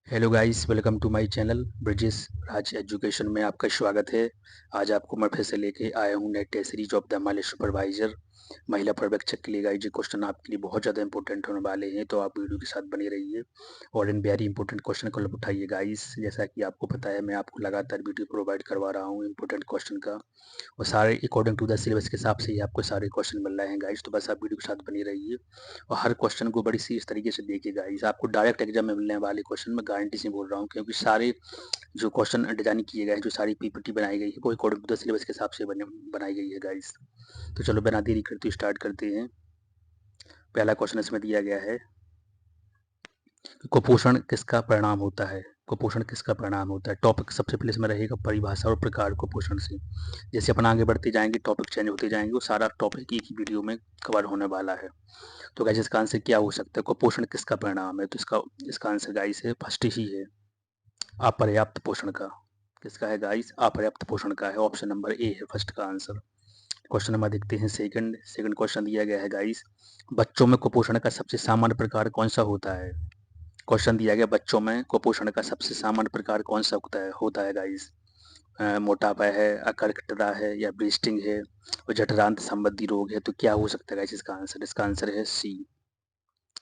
Hello guys, welcome to my channel Brijesh Raj education में आपका स्वागत है। आज आपको मैं फिर से लेके आया हूँ net test series of the male supervisor महिला पर्यवेक्षक के लिए। गाइस ये क्वेश्चन आपके लिए बहुत ज़्यादा इंपॉर्टेंट होने वाले हैं, तो आप वीडियो के साथ बने रहिए और इन वेरी इंपॉर्टेंट क्वेश्चन को उठाइए। गाइस जैसा कि आपको पता है, मैं आपको लगातार वीडियो प्रोवाइड करवा रहा हूँ इंपॉर्टेंट क्वेश्चन का, और सारे अकॉर्डिंग टू द सिलेबस के हिसाब से ही आपको सारे क्वेश्चन मिल रहे हैं। गाइस तो बस आप वीडियो के साथ बने रहिए और हर क्वेश्चन को बड़ी सीरियस तरीके से देखिए। गाइस आपको डायरेक्ट एग्जाम में मिलने वाले क्वेश्चन मैं गारंटी से बोल रहा हूँ, क्योंकि सारे जो क्वेश्चन डिजाइन किए गए हैं, जो सारी पीपीटी बनाई गई है, वो अकॉर्डिंग टू द सिलेबस के हिसाब से बनाई गई है। गाइस तो चलो बिना देरी करते स्टार्ट करते हैं। पहला क्वेश्चन इसमें दिया गया है, कुपोषण किसका परिणाम होता है। कुपोषण किसका परिणाम होता है। टॉपिक सबसे पहले इसमें रहेगा परिभाषा और प्रकार कुपोषण से। जैसे अपन आगे बढ़ते जाएंगे, टॉपिक चेंज होते जाएंगे, वो सारा टॉपिक एक ही वीडियो में कवर होने वाला है। तो गाइस इसका आंसर क्या हो सकता है, कुपोषण किसका परिणाम है। तो इसका इसका आंसर गाइस है फर्स्ट ही है, अपर्याप्त पोषण का। किसका है गाइस, अपर्याप्त पोषण का है। ऑप्शन नंबर ए है फर्स्ट का आंसर। क्वेश्चन नंबर देखते हैं सेकंड क्वेश्चन दिया गया है गाइस, बच्चों में कुपोषण का सबसे सामान्य प्रकार कौन सा होता है। क्वेश्चन दिया गया, बच्चों में कुपोषण का सबसे सामान्य प्रकार कौन सा होता है गाइस। मोटापा है, अकर्कटता है, या ब्रीस्टिंग है, और जठरांत संबंधी रोग है। तो क्या हो सकता है गाइस इसका आंसर है सी,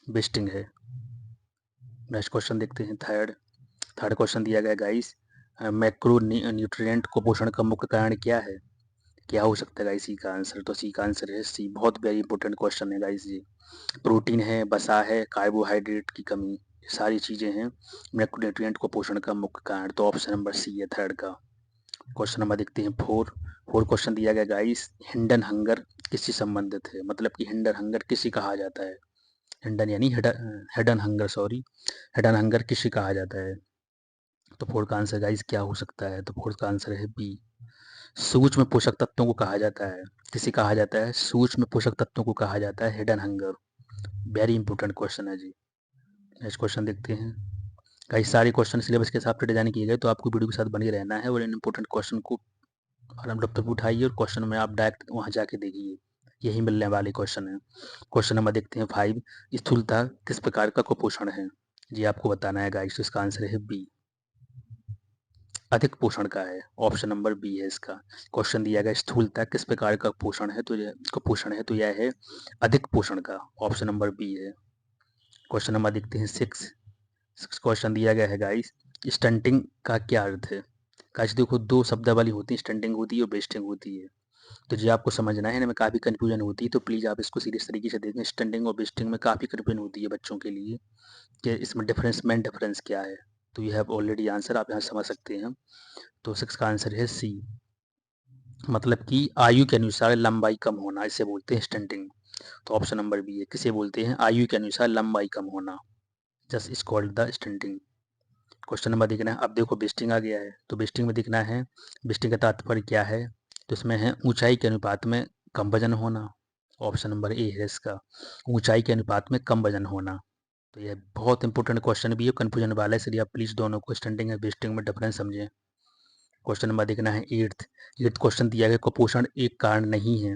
ब्रीस्टिंग है। नेक्स्ट क्वेश्चन देखते हैं थर्ड क्वेश्चन दिया गया गाइस, मैक्रो न्यूट्रिएंट कुपोषण का मुख्य कारण क्या है। क्या हो सकता है गाइस सी का आंसर। तो सी का आंसर है सी, बहुत वेरी इंपॉर्टेंट क्वेश्चन है गाइस जी। प्रोटीन है, वसा है, कार्बोहाइड्रेट की कमी, ये सारी चीजें हैं मैक्रोन्यूट्रिएंट कुपोषण का मुख्य कारण। तो ऑप्शन नंबर सी है थर्ड का। क्वेश्चन नंबर देखते हैं फोर क्वेश्चन दिया गया गाइस, हिंडन हंगर किससे संबंधित है। मतलब कि हिंडन हंगर किसे कहा जाता है। हिंडन यानी hidden hunger, sorry, hidden hunger किसे कहा जाता है। तो फोर्थ का आंसर गाइस क्या हो सकता है। तो फोर्थ का आंसर है बी, सूक्ष्म पोषक तत्वों को कहा जाता है। किसे कहा जाता है, सूक्ष्म पोषक तत्वों को कहा जाता है hidden hunger. Very important question है जी। नेक्स्ट क्वेश्चन देखते हैं। कई सारे क्वेश्चन सिलेबस के हिसाब से डिजाइन किए गए, तो आपको वीडियो के साथ बने रहना है और इन इंपॉर्टेंट क्वेश्चन को आराम दफ्तर पर उठाइए और क्वेश्चन में आप डायरेक्ट वहां जाके देखिए, यही मिलने वाले क्वेश्चन है। क्वेश्चन नंबर देखते हैं 5, स्थूलता किस प्रकार का कुपोषण है। जी आपको बताना है गाइस। तो इसका आंसर है बी, अधिक पोषण का है। ऑप्शन नंबर बी है इसका। क्वेश्चन दिया गया स्थूलता किस प्रकार का पोषण है, तो कुपोषण है, तो यह है अधिक पोषण का। ऑप्शन नंबर बी है। क्वेश्चन नंबर देखते हैं सिक्स क्वेश्चन दिया गया है गाइस, स्टंटिंग का क्या अर्थ है। गाइस देखो, दो शब्दावली होती है, स्टंटिंग होती है और बेस्टिंग होती है। तो जो आपको समझना है, इनमें काफ़ी कंफ्यूजन होती है, तो प्लीज़ आप इसको सीरियस तरीके से देखें। स्टंटिंग और बेस्टिंग में काफ़ी कंफ्यूजन होती है बच्चों के लिए कि इसमें मेन डिफरेंस क्या है। तो यू हैव ऑलरेडी आंसर, आप यहाँ समझ सकते हैं। तो सिक्स का आंसर है सी, मतलब कि आयु के अनुसार लंबाई कम होना, इसे बोलते हैं स्टंटिंग। तो ऑप्शन नंबर बी है, किसे बोलते हैं, आयु के अनुसार लंबाई कम होना, just is called the stunting. Question number देखना है। अब देखो बेस्टिंग आ गया है, तो बेस्टिंग में देखना है बेस्टिंग का तात्पर्य क्या है। तो इसमें है ऊंचाई के अनुपात में कम वजन होना। ऑप्शन नंबर ए है इसका, ऊंचाई के अनुपात में कम वजन होना। तो यह बहुत इंपॉर्टेंट क्वेश्चन भी है, कंफ्यूजन वाला है, इसलिए आप प्लीज दोनों को स्टैंडिंग और बेस्टिंग में डिफरेंस समझें। क्वेश्चन नंबर देखना है एट्थ क्वेश्चन दिया गया, कुपोषण एक कारण नहीं है।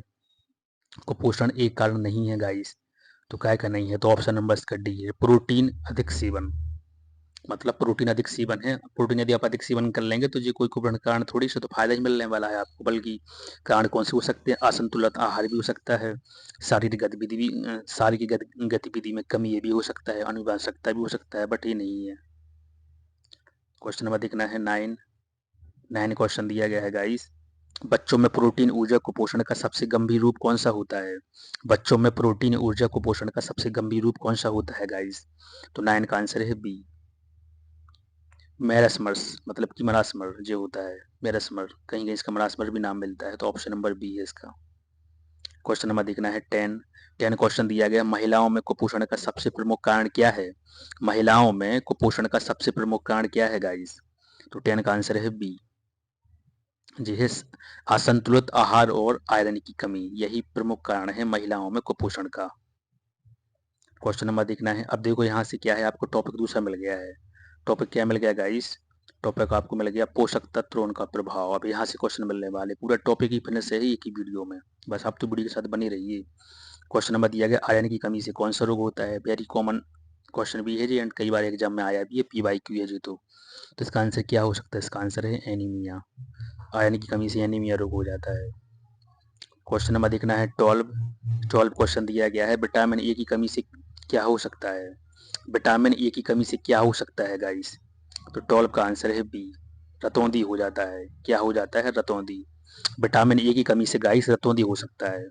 कुपोषण एक कारण नहीं है गाइस, तो क्या का नहीं है। तो ऑप्शन नंबर इसका डी है, प्रोटीन अधिक सेवन। मतलब प्रोटीन अधिक सेवन है, प्रोटीन यदि आप अधिक सेवन कर लेंगे तो ये कोई कुपोषण कारण थोड़ी से तो फायदा ही मिलने वाला है आपको, बल्कि कारण कौन से हो सकते हैं, असंतुलित आहार भी हो सकता है, शारीरिक गतिविधि में कमी ये भी हो सकता है, अनुवांशिकता भी हो सकता है, बट ये नहीं है। क्वेश्चन नंबर देखना है नाइन क्वेश्चन दिया गया है गाइस, बच्चों में प्रोटीन ऊर्जा कुपोषण का सबसे गंभीर रूप कौन सा होता है। बच्चों में प्रोटीन ऊर्जा कुपोषण का सबसे गंभीर रूप कौन सा होता है गाइस। तो 9 का आंसर है बी, मैरास्मर्स, मतलब कि मरास्मर जो होता है, मैरास्मर, कहीं कहीं इसका मरास्मर भी नाम मिलता है। तो ऑप्शन नंबर बी है इसका। क्वेश्चन नंबर देखना है 10 क्वेश्चन दिया गया, महिलाओं में कुपोषण का सबसे प्रमुख कारण क्या है। महिलाओं में कुपोषण का सबसे प्रमुख कारण क्या है गाइस। तो 10 का आंसर है बी, जी है, असंतुलित आहार और आयरन की कमी, यही प्रमुख कारण है महिलाओं में कुपोषण का। क्वेश्चन नंबर देखना है। अब देखो यहाँ से क्या है, आपको टॉपिक दूसरा मिल गया है। टॉपिक क्या मिल गया गाइस, टॉपिक आपको मिल गया पोषक तत्व और उनका प्रभाव। अब यहाँ से क्वेश्चन मिलने वाले, पूरा टॉपिक ही फिनिश है एक ही वीडियो में, बस आप तो वीडियो के साथ बने रहिए। क्वेश्चन नंबर दिया गया, आयरन की कमी से कौन सा रोग होता है। वेरी कॉमन क्वेश्चन भी है जी एंड कई बार एग्जाम में आया भी है, PYQ है जी। तो इसका आंसर क्या हो सकता है? इसका आंसर है एनीमिया। आयरन की कमी से एनीमिया रोग हो जाता है। क्वेश्चन नंबर देखना है 12 क्वेश्चन दिया गया है, विटामिन ए की कमी से क्या हो सकता है? विटामिन ए की कमी से क्या हो सकता है गाइस? तो 12 का आंसर है बी, रतौंधी हो जाता है। क्या हो जाता है? रतौंधी। विटामिन ए की कमी से गाइस रतौंधी हो सकता है।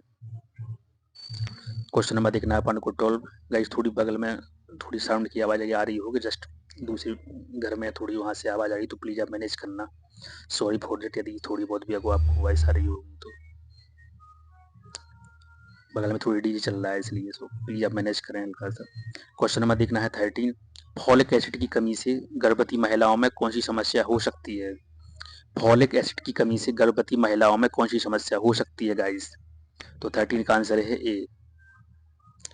क्वेश्चन नंबर देखना है अपन को 12 गाइस। थोड़ी बगल में थोड़ी साउंड की आवाज़ आ रही होगी, जस्ट दूसरी घर में थोड़ी वहाँ से आवाज़ आ रही, तो प्लीज़ आप मैनेज करना। सॉरी फॉर दैट यदि थोड़ी बहुत भी आपको वॉइस आ रही होगी तो। बगल में थोड़ी डीजे चल रहा है इसलिए, सो प्लीज़ आप मैनेज करें हल्का सा। क्वेश्चन नंबर देखना है 13, फॉलिक एसिड की कमी से गर्भवती महिलाओं में कौन सी समस्या हो सकती है? फॉलिक एसिड की कमी से गर्भवती महिलाओं में कौन सी समस्या हो सकती है गाइस? तो 13 का आंसर है ए,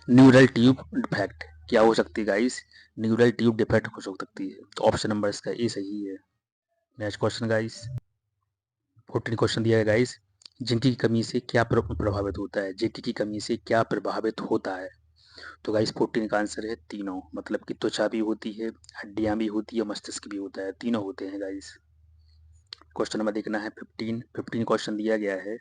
न्यूरल ट्यूब डिफेक्ट। क्या हो सकती है गाइस? न्यूरल ट्यूब डिफेक्ट हो सकती है। तो ऑप्शन नंबर इसका ए सही है। नेक्स्ट क्वेश्चन गाइस, 14 क्वेश्चन दिया है गाइस, जिंक की कमी से क्या प्रभावित होता है? जिंक की कमी से क्या प्रभावित होता है? तो गाइस 14 का आंसर है तीनों, मतलब कि त्वचा भी होती है, हड्डियां भी होती है, मस्तिष्क भी होता है, तीनों होते हैं गाइस। क्वेश्चन नंबर देखना है 15 क्वेश्चन दिया गया है,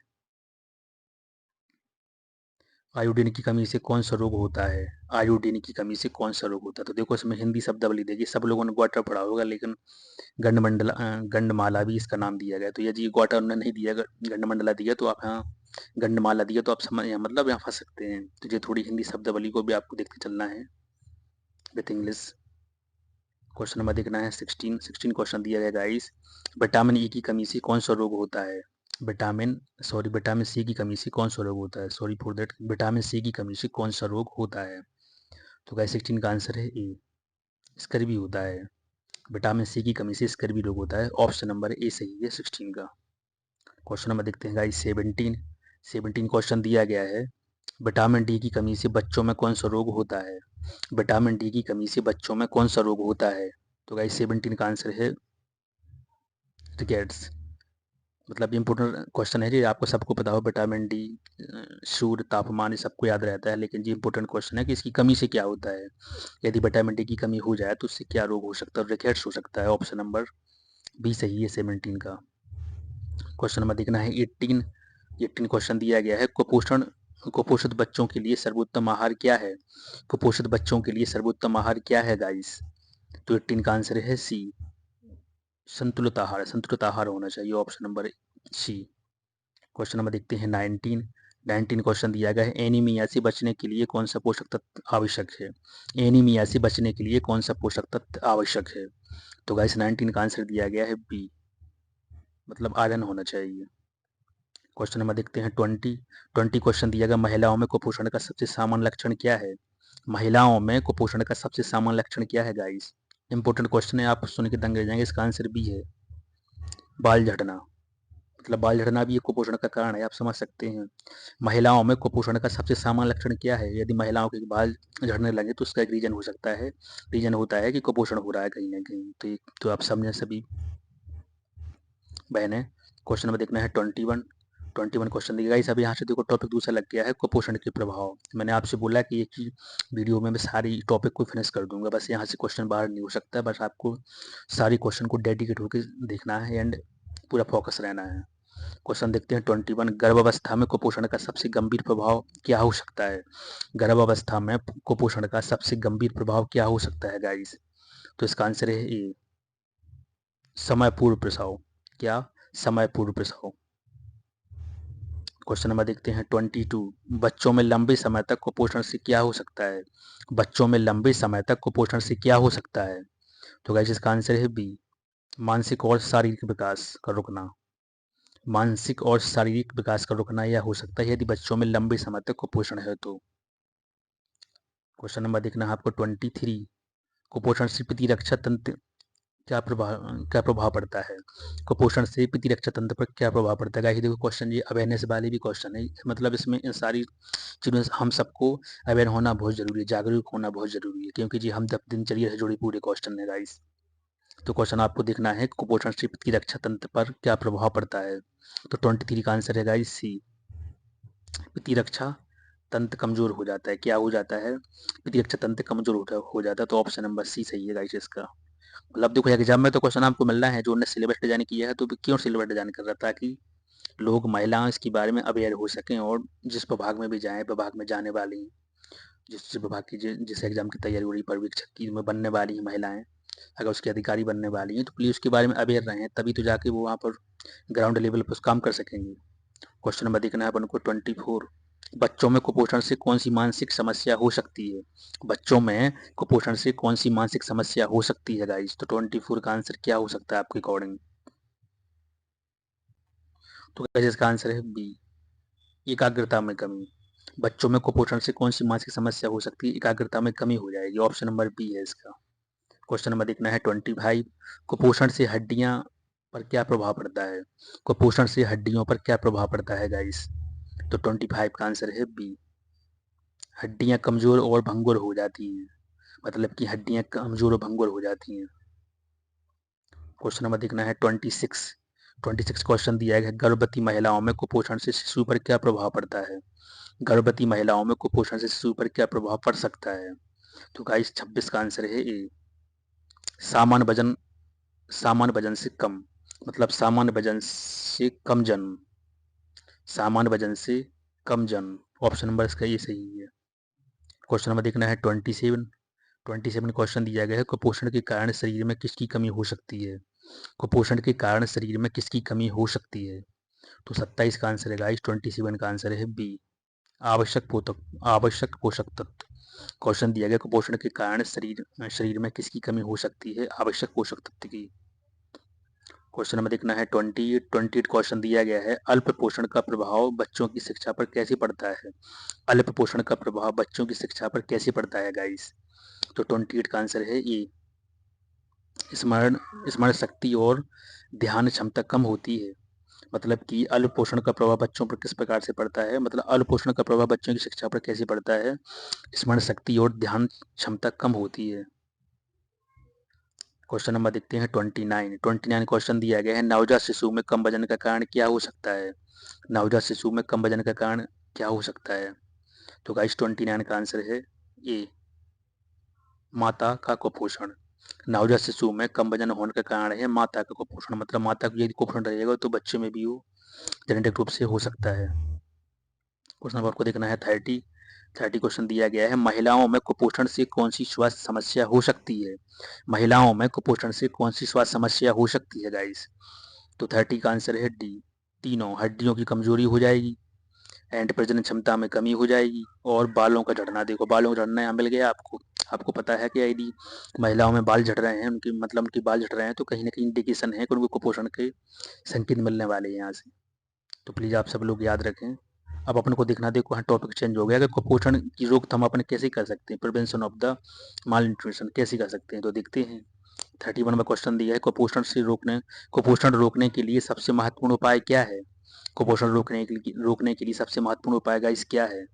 आयोडीन की कमी से कौन सा रोग होता है? आयोडीन की कमी से कौन सा रोग होता है? तो देखो इसमें हिंदी शब्दावली देखिए, सब लोगों ने ग्वाटर पढ़ा होगा, लेकिन गंडमाला भी इसका नाम दिया गया। तो ये जी ग्वाटर उन्होंने नहीं दिया, गंडमंडला दिया, तो आप यहाँ गंडमाला दिया, तो आप समझ मतलब यहाँ फंस सकते हैं। तो ये थोड़ी हिंदी शब्दावली को भी आपको देखते चलना है विथ इंग्लिश। क्वेश्चन नंबर देखना है 16 क्वेश्चन दिया गया गाइस, विटामिन ई की कमी से कौन सा रोग होता है? विटामिन सी की कमी से कौन सा रोग होता है? Sorry for that, vitamin C की कमी से कौन सा रोग होता है? तो गाइस 16 का आंसर है ए, स्कर्वी होता है। विटामिन सी की कमी से स्कर्वी रोग होता है। ऑप्शन नंबर ए सही है 16 का। क्वेश्चन नंबर देखते हैं गाइस 17 क्वेश्चन दिया गया है, विटामिन डी की कमी से बच्चों में कौन सा रोग होता है? विटामिन डी की कमी से बच्चों में कौन सा रोग होता है? तो गाइस 17 का आंसर है रिकेट्स। मतलब इम्पोर्टेंट क्वेश्चन है जी, आपको सबको पता हो विटामिन डी, सूर्य, तापमान, ये सबको याद रहता है, लेकिन जी इंपॉर्टेंट क्वेश्चन है कि इसकी कमी से क्या होता है। यदि विटामिन डी की कमी हो जाए तो उससे क्या रोग हो सकता है? रिकेट्स हो सकता है। ऑप्शन नंबर बी सही है 17 का। क्वेश्चन नंबर देखना है 18 क्वेश्चन दिया गया है, कुपोषित बच्चों के लिए सर्वोत्तम आहार क्या है? कुपोषित बच्चों के लिए सर्वोत्तम आहार क्या है गाइस? तो 18 का आंसर है सी, संतुलित आहार होना चाहिए। Option number C. Question number देखते हैं 19 क्वेश्चन दिया गया है, एनीमिया से बचने के लिए कौन सा पोषक तत्व आवश्यक है? एनीमिया से बचने के लिए कौन सा पोषक तत्व आवश्यक है? तो गाइस 19 का आंसर दिया गया है बी, मतलब आयरन होना चाहिए। क्वेश्चन नंबर देखते हैं 20 क्वेश्चन दिया गया, महिलाओं में कुपोषण का सबसे सामान्य लक्षण क्या है? महिलाओं में कुपोषण का सबसे सामान्य लक्षण क्या है गाइस? इंपॉर्टेंट क्वेश्चन है, आप सुन के दंग रह जाएंगे। इसका आंसर बी है, बाल झड़ना। मतलब बाल झड़ना भी एक कुपोषण का कारण है, आप समझ सकते हैं। महिलाओं में कुपोषण का सबसे सामान्य लक्षण क्या है? यदि महिलाओं के बाल झड़ने लगे तो उसका एक रीजन हो सकता है, रीजन होता है कि कुपोषण हो रहा है कहीं ना कहीं। तो आप समझें सभी बहनें। क्वेश्चन नंबर देखना है 21 क्वेश्चन दिया गाइस। अब यहाँ से देखो टॉपिक दूसरा लग गया है, कुपोषण के प्रभाव। मैंने आपसे बोला कि एक ही वीडियो में मैं सारी टॉपिक को फिनिश कर दूंगा, बस यहाँ से क्वेश्चन बाहर नहीं हो सकता है, बस आपको सारी क्वेश्चन को डेडिकेट होकर देखना है एंड पूरा फोकस रहना है। क्वेश्चन देखते हैं 21, गर्भावस्था में कुपोषण का सबसे गंभीर प्रभाव क्या हो सकता है? गर्भावस्था में कुपोषण का सबसे गंभीर प्रभाव क्या हो सकता है गाइस? तो इसका आंसर है ए, समय पूर्व प्रसव। क्या? समय पूर्व प्रसव। क्वेश्चन नंबर देखते हैं 22, बच्चों में लंबे समय तक कुपोषण से क्या हो सकता है? बच्चों में लंबे समय तक कुपोषण से क्या हो सकता है? तो गाइस इसका आंसर है बी, मानसिक और शारीरिक विकास का रुकना। मानसिक और शारीरिक विकास का रुकना यह हो सकता है यदि बच्चों में लंबे समय तक कुपोषण है तो। क्वेश्चन नंबर देखना है आपको 23, कुपोषण से प्रतिरक्षा तंत्र क्या प्रभाव पड़ता है? कुपोषण से प्रतिरक्षा तंत्र पर क्या प्रभाव पड़ता है? गाइस देखो क्वेश्चन ये अवेयरनेस वाले भी क्वेश्चन है, मतलब इसमें इन सारी चीज़ों से हम सबको अवेयर होना बहुत जरूरी है, जागरूक होना बहुत जरूरी है, क्योंकि जी हम दिनचर्या से जुड़े पूरे क्वेश्चन है गाइस। तो क्वेश्चन आपको देखना है, कुपोषण से प्रतिरक्षा तंत्र पर क्या प्रभाव पड़ता है? तो 23 का आंसर है गाइस सी, प्रतिरक्षा तंत्र कमजोर हो जाता है। क्या हो जाता है? प्रतिरक्षा तंत्र कमजोर हो जाता है। तो ऑप्शन नंबर सी सही है गाइस इसका। मतलब देखो एग्जाम में तो क्वेश्चन आपको मिल रहा है, जो उन्होंने सिलेबस डिजाइन किया है, तो क्यों सिलेबस डिजाइन कर रहा है? ताकि लोग, महिलाएं इसके बारे में अवेयर हो सकें, और जिस विभाग में भी जाएं, विभाग में जाने वाली, जिस विभाग की जिस एग्जाम की तैयारी हो रही, पर्यवेक्षक की में बनने वाली हैं महिलाएं, अगर उसके अधिकारी बनने वाली हैं, तो प्लीज उसके बारे में अवेयर रहें, तभी तो जाके वो वहाँ पर ग्राउंड लेवल पर काम कर सकेंगे। क्वेश्चन नंबर देखना है अपन को 24। बच्चों में कुपोषण से कौन सी मानसिक समस्या हो सकती है? बच्चों में कुपोषण से कौन सी मानसिक समस्या हो सकती है गाइस? तो 24 का आंसर क्या हो सकता है आपके अकॉर्डिंग? तो गाइस इसका आंसर है बी, एकाग्रता में कमी। बच्चों में कुपोषण से कौन सी मानसिक समस्या हो सकती है? एकाग्रता में कमी हो जाएगी। ऑप्शन नंबर बी है इसका। क्वेश्चन नंबर देखना है 25। कुपोषण से हड्डियां पर क्या प्रभाव पड़ता है? कुपोषण से हड्डियों पर क्या प्रभाव पड़ता है गाइस? तो 25 का आंसर है बी, हड्डियां कमजोर और भंगुर हो जाती हैं। मतलब कि हड्डियां कमजोर और भंगुर हो जाती हैं। क्वेश्चन नंबर देखना है 26। 26 क्वेश्चन दिया गया है, गर्भवती महिलाओं में कुपोषण से शिशु पर क्या प्रभाव पड़ता है? गर्भवती महिलाओं में कुपोषण से शिशु पर क्या प्रभाव पड़ सकता है? तो गाइस 26 का आंसर है ए, सामान्य वजन, सामान्य वजन से कम। मतलब सामान्य वजन से कम जन्म, सामान्य वजन से कम जन्म। ऑप्शन नंबर इसका ये सही है। क्वेश्चन नंबर देखना है 27। 27 क्वेश्चन दिया गया है, कुपोषण के कारण शरीर में किसकी कमी हो सकती है? कुपोषण के कारण शरीर में किसकी कमी हो सकती है? तो 27 का आंसर है गाइस, 27 का आंसर है बी, आवश्यक पोषक तत्व। क्वेश्चन दिया गया, कुपोषण के कारण शरीर शरीर में किसकी कमी हो सकती है? आवश्यक पोषक तत्व की। क्वेश्चन नंबर देखना है 28 क्वेश्चन दिया गया है, अल्प पोषण का प्रभाव बच्चों की शिक्षा पर कैसे पड़ता है? अल्प पोषण का प्रभाव बच्चों की शिक्षा पर कैसे पड़ता है गाइस? तो 28 का आंसर है ए, स्मरण स्मरण शक्ति और ध्यान क्षमता कम होती है। मतलब कि अल्प पोषण का प्रभाव बच्चों पर किस प्रकार से पड़ता है? मतलब अल्प पोषण का प्रभाव बच्चों की शिक्षा पर कैसे पड़ता है? स्मरण शक्ति और ध्यान क्षमता कम होती है। क्वेश्चन नंबर देखते हैं 29 क्वेश्चन दिया गया है, नवजात शिशु में कम वजन का कारण क्या हो सकता है? नवजात शिशु में कम वजन का कारण क्या हो सकता है? तो गाइस 29 का आंसर है ए, माता का कुपोषण। नवजात शिशु में कम वजन होने का कारण है माता का कुपोषण। मतलब माता को यदि कुपोषण रहेगा तो बच्चे में भी वो जेनेटिक रूप से हो सकता है। क्वेश्चन नंबर आपको देखना है 30 क्वेश्चन दिया गया है, महिलाओं में कुपोषण से कौन सी स्वास्थ्य समस्या हो सकती है? महिलाओं में कुपोषण से कौन सी स्वास्थ्य समस्या हो सकती है गाइस? तो 30 का आंसर है डी, तीनों। हड्डियों की कमजोरी हो जाएगी, एंड प्रजनन क्षमता में कमी हो जाएगी, और बालों का झड़ना। देखो बालों का झड़ना यहाँ मिल गया आपको। आपको पता है कि यदि महिलाओं में बाल झड़ रहे हैं, उनकी मतलब उनके बाल झड़ रहे हैं, तो कहीं ना कहीं इंडिकेशन है कि उनको कुपोषण के संकेत मिलने वाले हैं यहाँ से। तो प्लीज़ आप सब लोग याद रखें। अब अपन को देखना, देखो हाँ टॉपिक चेंज हो गया कि कुपोषण की रोकथाम अपन कैसे कर सकते हैं, prevention of the mall nutrition कैसे कर सकते हैं। तो देखते हैं 31 में क्वेश्चन दिया है, कुपोषण रोकने के लिए सबसे महत्वपूर्ण उपाय क्या है? कुपोषण रोकने के लिए सबसे महत्वपूर्ण उपाय गाइस क्या है?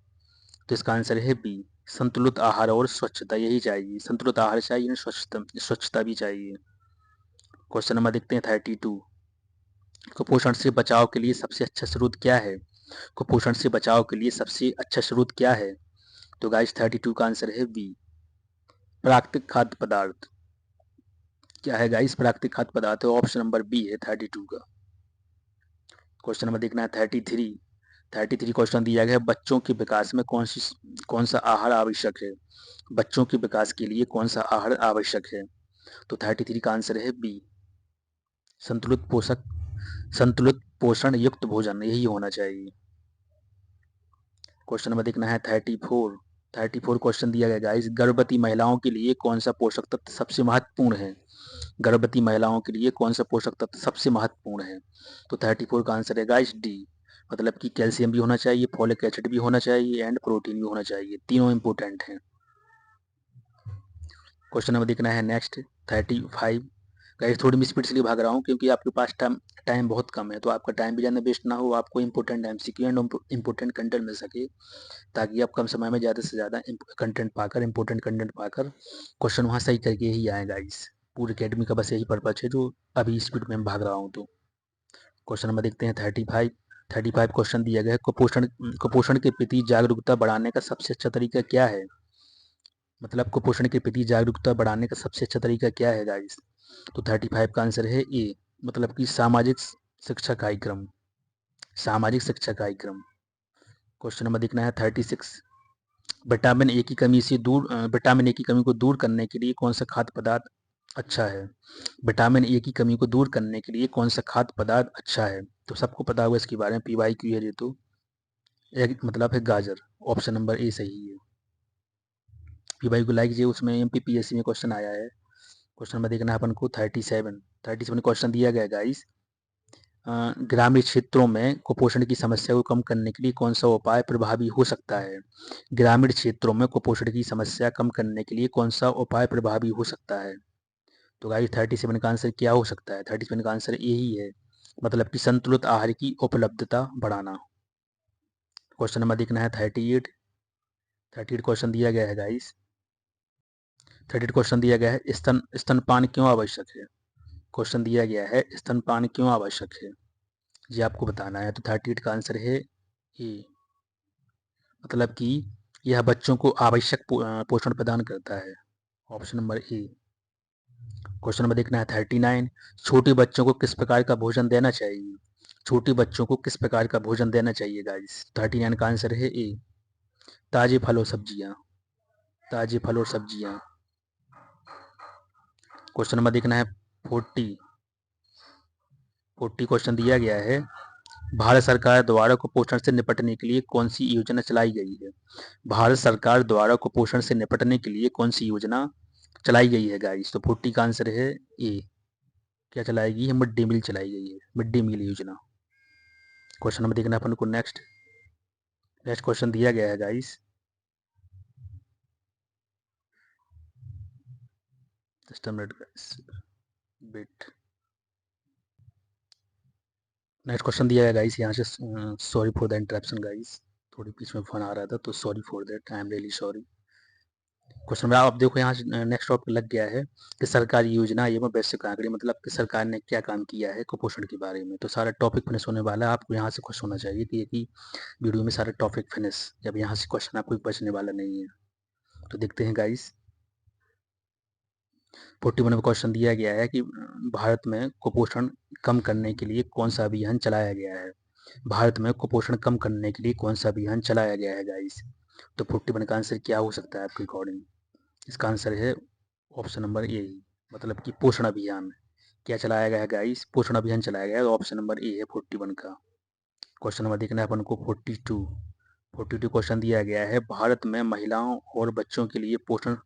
तो इसका आंसर है बी, संतुलित आहार और स्वच्छता। यही चाहिए, संतुलित आहार चाहिए, स्वच्छता स्वच्छता भी चाहिए। क्वेश्चन नंबर देखते हैं 32। कुपोषण से बचाव के लिए सबसे अच्छा स्रोत क्या है? कुपोषण से बचाव के लिए सबसे अच्छा स्रोत क्या है? तो गाइस 32 का आंसर है बी, प्राकृतिक खाद्य पदार्थ। क्या है गाइस? प्राकृतिक खाद्य पदार्थ है। ऑप्शन नंबर बी है 32 का। क्वेश्चन नंबर देखना है 33। 33 क्वेश्चन दिया गया है, बच्चों के विकास में कौन सा आहार आवश्यक है? बच्चों के विकास के लिए कौन सा आहार आवश्यक है? तो 33 का आंसर है बी, संतुलित पोषक संतुलित पोषण युक्त भोजन, यही होना चाहिए। क्वेश्चन नंबर देखना है 34। 34 क्वेश्चन दिया गया गाइस, गर्भवती महिलाओं के लिए कौन सा पोषक तत्व सबसे महत्वपूर्ण है? गर्भवती महिलाओं के लिए कौन सा पोषक तत्व सबसे महत्वपूर्ण है? तो 34 का आंसर है गाइस डी, मतलब कि कैल्शियम भी होना चाहिए, फॉलिक एसिड भी होना चाहिए, एंड प्रोटीन भी होना चाहिए। तीनों इंपोर्टेंट हैं। क्वेश्चन नंबर देखना है नेक्स्ट 35। गाइस थोड़ी मैं स्पीड से भाग रहा हूँ क्योंकि आपके पास टाइम बहुत कम है, तो आपका टाइम भी ज़्यादा वेस्ट ना हो, आपको important MCQ and important content मिल सके, ताकि आप कम समय में ज़्यादा से ज़्यादा इंपोर्टेंट कंटेंट पाकर क्वेश्चन वहाँ सही करके ही आए गाइस। पूरी अकेडमी का बस यही पर्पज है, जो अभी स्पीड में भाग रहा हूँ। तो क्वेश्चन नंबर देखते हैं 35। 35 क्वेश्चन दिया गया है, कुपोषण के प्रति जागरूकता बढ़ाने का सबसे अच्छा तरीका क्या है? मतलब कुपोषण के प्रति जागरूकता बढ़ाने का सबसे अच्छा तरीका क्या है गाइस? तो 35 का आंसर है ए, मतलब कि सामाजिक शिक्षा कार्यक्रम। सामाजिक शिक्षा कार्यक्रम। क्वेश्चन नंबर देखना है 36। विटामिन ए की कमी को दूर करने के लिए कौन सा खाद्य पदार्थ अच्छा है? विटामिन ए की कमी को दूर करने के लिए कौन सा खाद्य पदार्थ अच्छा है? तो सबको पता होगा इसके बारे में, PYQ है ये तो। एक मतलब है गाजर। ऑप्शन नंबर ए सही है। PYQ को लाइक कीजिए, उसमें MPPSC में क्वेश्चन आया है। क्वेश्चन नंबर देखना है अपन को 37 क्वेश्चन दिया गया गाइस। ग्रामीण क्षेत्रों में कुपोषण की समस्या को कम करने के लिए कौन सा उपाय प्रभावी हो सकता है? ग्रामीण क्षेत्रों में कुपोषण की समस्या कम करने के लिए कौन सा उपाय प्रभावी हो सकता है? तो गाइस 37 का आंसर क्या हो सकता है? 37 का आंसर यही है, मतलब कि संतुलित आहार की उपलब्धता बढ़ाना। क्वेश्चन नंबर देखना है 38 क्वेश्चन दिया गया है गाइस। 38 क्वेश्चन दिया गया है, स्तनपान क्यों आवश्यक है? क्वेश्चन दिया गया है, स्तनपान क्यों आवश्यक है? ये आपको बताना है। तो 38 का आंसर है ए, मतलब कि यह बच्चों को आवश्यक पोषण प्रदान करता है। Option number A. Question number देखना है 39। छोटे बच्चों को किस प्रकार का भोजन देना चाहिए? छोटे बच्चों को किस प्रकार का भोजन देना चाहिए गाइस? 39 का आंसर है ए, ताजे फल और सब्जियां। ताजे फल और सब्जियां। क्वेश्चन नंबर देखना है 40। क्वेश्चन दिया गया है, भारत सरकार द्वारा कुपोषण से निपटने के लिए कौन सी योजना चलाई गई है? भारत सरकार द्वारा कुपोषण से निपटने के लिए कौन सी योजना चलाई गई है गाइस? तो 40 का आंसर है ए, क्या चलाई गई है? मिड डे मील चलाई गई है, मिड डे मील योजना। क्वेश्चन नंबर देखना अपन को नेक्स्ट क्वेश्चन दिया गया है guys. Just a minute guys, wait. Next question दिया गया गाइस यहाँ से। Sorry for the interruption guys, थोड़ी बीच में फोन आ रहा था, तो sorry for that, I am really sorry. Question में आप देखो यहाँ से नेक्स्ट टॉपिक लग गया है कि सरकारी योजना एवं वैश्विक आंकड़े, मतलब कि सरकार ने क्या काम किया है कुपोषण के बारे में। तो सारा टॉपिक फिनिश होने वाला है, आपको यहाँ से खुश होना चाहिए कि एक ही वीडियो में सारा टॉपिक फिनिश, जब यहाँ से क्वेश्चन आपको बचने वाला नहीं है। तो देखते हैं गाइस। 41 में क्वेश्चन दिया गया है कि भारत में कुपोषण कम करने के लिए कौन सा अभियान चलाया गया है? भारत में कुपोषण कम करने के लिए कौन सा अभियान चलाया गया है गाइस? तो 41 का आंसर क्या हो सकता है आपके अकॉर्डिंग? इसका आंसर है ऑप्शन नंबर ए, मतलब कि पोषण अभियान। क्या चलाया गया है गाइस? पोषण अभियान चलाया गया है। ऑप्शन नंबर ए है 41 का। क्वेश्चन नंबर देखना है अपन को 42 क्वेश्चन दिया गया है, भारत में महिलाओं और बच्चों के लिए पोषण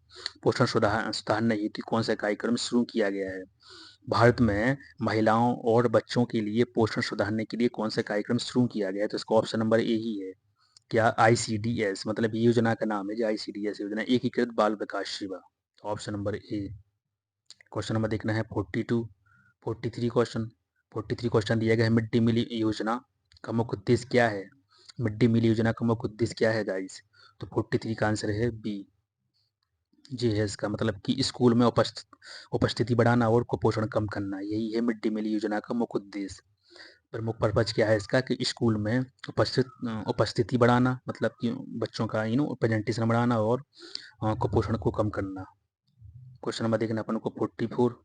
पोषण सुधारने हेतु कौन सा कार्यक्रम शुरू किया गया है? भारत में महिलाओं और बच्चों के लिए पोषण सुधारने के लिए कौन सा कार्यक्रम शुरू किया गया है? तो इसका ऑप्शन नंबर ए ही है। क्या ICDS, मतलब ये योजना का नाम है जो ICDS योजना, एकीकृत बाल विकास सेवा। Option number A. Question number देखना है 43 क्वेश्चन दिया गया है, मिड डे मील योजना का मुख्य उद्देश्य क्या है? मिड डे मील योजना का मुख्य उद्देश्य क्या है गाइस? तो 43 का आंसर है बी, जी है इसका, मतलब कि स्कूल में उपस्थिति बढ़ाना और कुपोषण कम करना, यही है मिड डे मील योजना का मुख्य उद्देश्य। प्रमुख पर्पज क्या है इसका कि स्कूल में उपस्थिति बढ़ाना, मतलब कि बच्चों का प्रेजेंटेशन बढ़ाना और कुपोषण को कम करना। क्वेश्चन नंबर देखना अपन को 44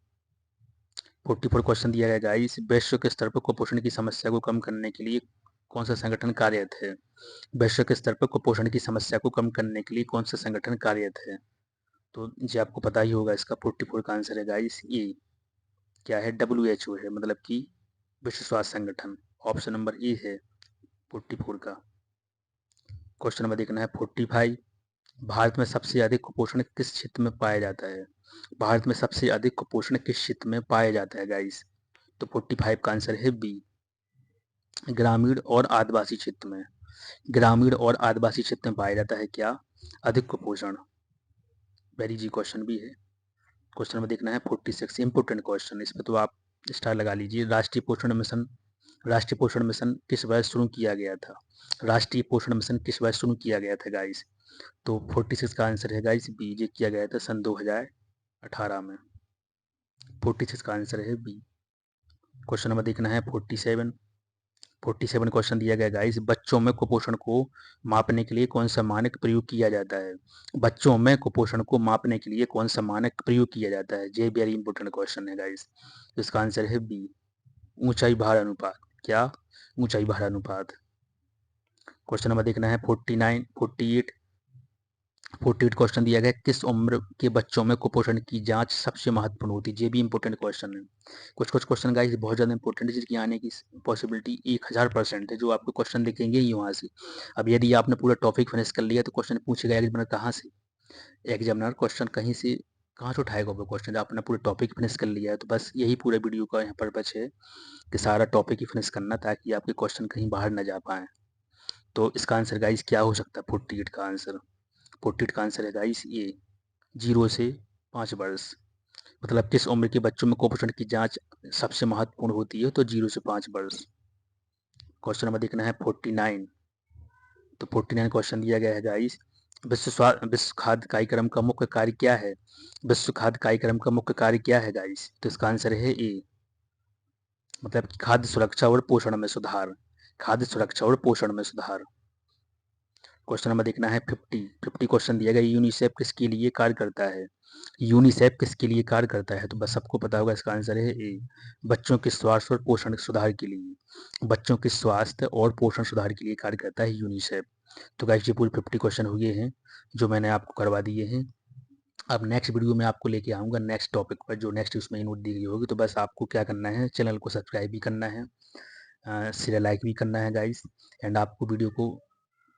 क्वेश्चन दिया गया गाइस, वैश्विक स्तर पर कुपोषण की समस्या को कम करने के लिए कौन सा संगठन कार्यरत है? वैश्विक स्तर पर कुपोषण की समस्या को कम करने के लिए कौन सा संगठन कार्यरत है? तो जी आपको पता ही होगा, इसका 44 का आंसर है गाइस ए, क्या है? WHO है, मतलब कि विश्व स्वास्थ्य संगठन। ऑप्शन नंबर ए है 44 का। क्वेश्चन नंबर देखना है 45, भारत में सबसे अधिक कुपोषण किस क्षेत्र में पाया जाता है? भारत में सबसे अधिक कुपोषण किस क्षेत्र में पाया जाता है गाइस? तो 45 का आंसर है बी, ग्रामीण और आदिवासी क्षेत्र में। ग्रामीण और आदिवासी क्षेत्र में पाया जाता है क्या? अधिक कुपोषण। वेरी जी क्वेश्चन भी है। क्वेश्चन में देखना है 46, इंपोर्टेंट क्वेश्चन, इस पर तो आप स्टार लगा लीजिए। राष्ट्रीय पोषण मिशन किस वर्ष शुरू किया गया था? राष्ट्रीय पोषण मिशन किस वर्ष शुरू किया गया था गाइस? तो 46 का आंसर है गाइस बी, ये किया गया था सन 2018 में। 46 का आंसर है बी। क्वेश्चन नंबर देखना है 47, 47 क्वेश्चन दिया गया गाइस, बच्चों में कुपोषण को मापने के लिए कौन सा मानक प्रयोग किया जाता है? बच्चों में कुपोषण को मापने के लिए कौन सा मानक प्रयोग किया जाता है? ये वेरी इंपॉर्टेंट क्वेश्चन है गाइस। तो इसका आंसर है बी, ऊंचाई भार अनुपात। क्या? ऊंचाई भार अनुपात। क्वेश्चन नंबर देखना है 48 क्वेश्चन दिया गया, किस उम्र के बच्चों में कुपोषण की जांच सबसे महत्वपूर्ण होती है? ये भी इंपॉर्टेंट क्वेश्चन है। कुछ कुछ क्वेश्चन गाइस बहुत ज़्यादा इंपॉर्टेंट है, जिसकी आने की पॉसिबिलिटी 1000% है, जो आपको क्वेश्चन दिखेंगे ही वहाँ से। अब यदि आपने पूरा टॉपिक फिनिश कर लिया तो क्वेश्चन पूछेगा एग्जामिनर कहाँ से? एग्जामिनर क्वेश्चन कहीं से कहाँ से उठाएगा वो क्वेश्चन? जब आपने पूरे टॉपिक फिनिश कर लिया है तो बस यही पूरे वीडियो का यहाँ पर्पज है कि सारा टॉपिक ही फिनिश करना, ताकि आपके क्वेश्चन कहीं बाहर न जा पाए। तो इसका आंसर गाइस क्या हो सकता है? 48 का आंसर, 48 का आंसर है गाइस ये, 0 से 5 वर्ष। मतलब किस उम्र के बच्चों में कुपोषण की जांच सबसे महत्वपूर्ण होती है? तो 0 से 5 वर्ष। क्वेश्चन नंबर देखना है 49। तो 49 क्वेश्चन दिया गया है गाइस, विश्व खाद्य कार्यक्रम का मुख्य कार्य क्या है? विश्व खाद्य कार्यक्रम का मुख्य कार्य क्या है गाइस? तो इसका आंसर है ए, मतलब कि खाद्य सुरक्षा और पोषण में सुधार। खाद्य सुरक्षा और पोषण में सुधार। क्वेश्चन नंबर देखना है 50 क्वेश्चन दिया गया, यूनिसेफ किसके लिए कार्य करता है? यूनिसेफ किसके लिए कार्य करता है? तो बस सबको पता होगा, इसका आंसर है ए, बच्चों के स्वास्थ्य और पोषण सुधार के लिए। बच्चों के स्वास्थ्य और पोषण सुधार के लिए कार्य करता है यूनिसेफ। तो गाइस ये पूरे 50 क्वेश्चन हुए हैं जो मैंने आपको करवा दिए हैं। अब नेक्स्ट वीडियो में आपको लेके आऊँगा नेक्स्ट टॉपिक पर, जो नेक्स्ट उसमें नोट दी गई होगी। तो बस आपको क्या करना है, चैनल को सब्सक्राइब भी करना है, शेयर लाइक भी करना है गाइस, एंड आपको वीडियो को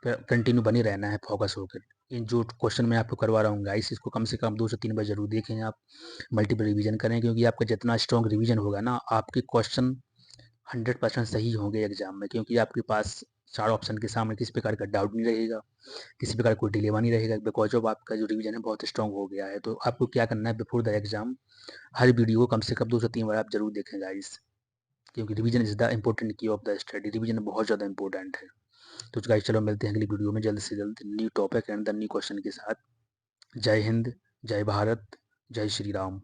कंटिन्यू बने रहना है फोकस होकर। इन जो क्वेश्चन मैं आपको करवा रहा हूँ गाइस, इसको कम से कम 2 से 3 बार जरूर देखें आप, मल्टीपल रिवीजन करें, क्योंकि आपका जितना स्ट्रॉन्ग रिवीजन होगा ना, आपके क्वेश्चन 100% सही होंगे एग्जाम में, क्योंकि आपके पास 4 ऑप्शन के सामने किसी प्रकार का डाउट नहीं रहेगा, किसी प्रकार कोई डिलेमा नहीं रहेगा, बिकॉज ऑफ आपका जो रिवीजन है बहुत स्ट्रॉन्ग हो गया है। तो आपको क्या करना है, before the exam her video को कम से कम 2 से 3 बार आप जरूर देखें गाइस, क्योंकि रिवीजन इज द इंपॉर्टेंट की ऑफ द स्टडी। रिवीजन बहुत ज़्यादा इंपॉर्टेंट है। तो गाइस चलो मिलते हैं अगली वीडियो में जल्द से जल्द new topic and the new question के साथ। जय हिंद, जय भारत, जय श्री राम।